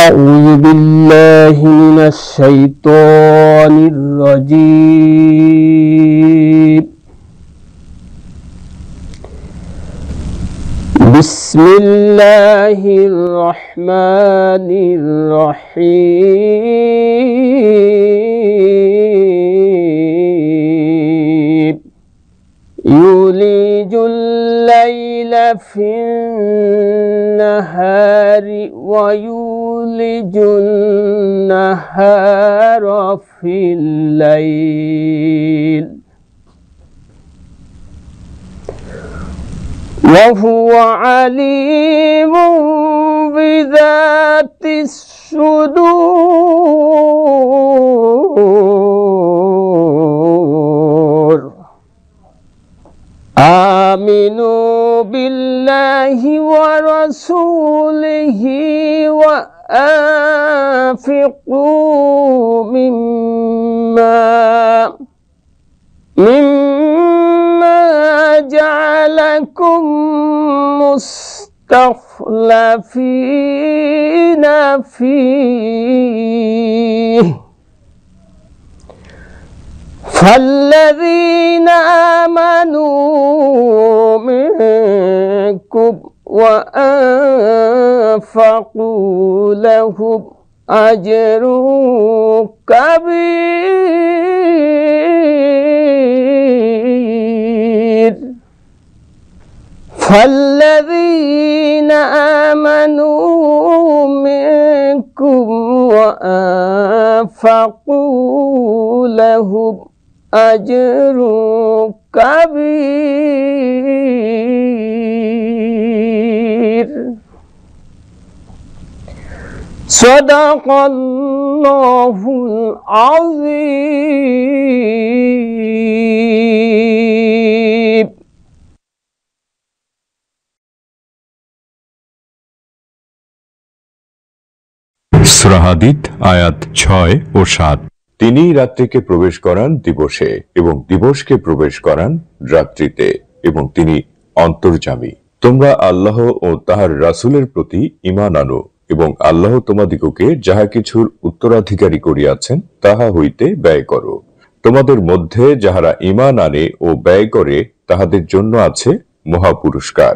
أعوذ بالله من الشيطان الرجيم. بسم الله الرحمن الرحيم. يولج الليل في النهار ويولج النهار في الليل وهو عليم بذات الصدور. آمنوا بالله ورسوله وأنفقوا مما جعلكم مستخلفين فيه، فالذين آمنوا منكم وأنفقوا لهم أجر كبير. فالذين آمنوا منكم وأنفقوا لهم أجر كبير. صدق الله العظيم. সূরা হাদীদ আয়াত 6 ও 7। তিনিই রাত্রিকে প্রবেশ করান দিবসে এবং দিবসকে প্রবেশ করান রাত্রিতে এবং তিনি অন্তর্যামী। তোমরা আল্লাহ ও তাহার রাসূলের প্রতি ঈমান আনো এবং আল্লাহ তোমাদিগকে যাহা কিছুর উত্তরাধিকারী করিয়াছেন তাহা হইতে ব্যয় করো। তোমাদের মধ্যে যাহারা ঈমান আনে ও ব্যয় করে তাহাদের জন্য আছে মহা পুরস্কার।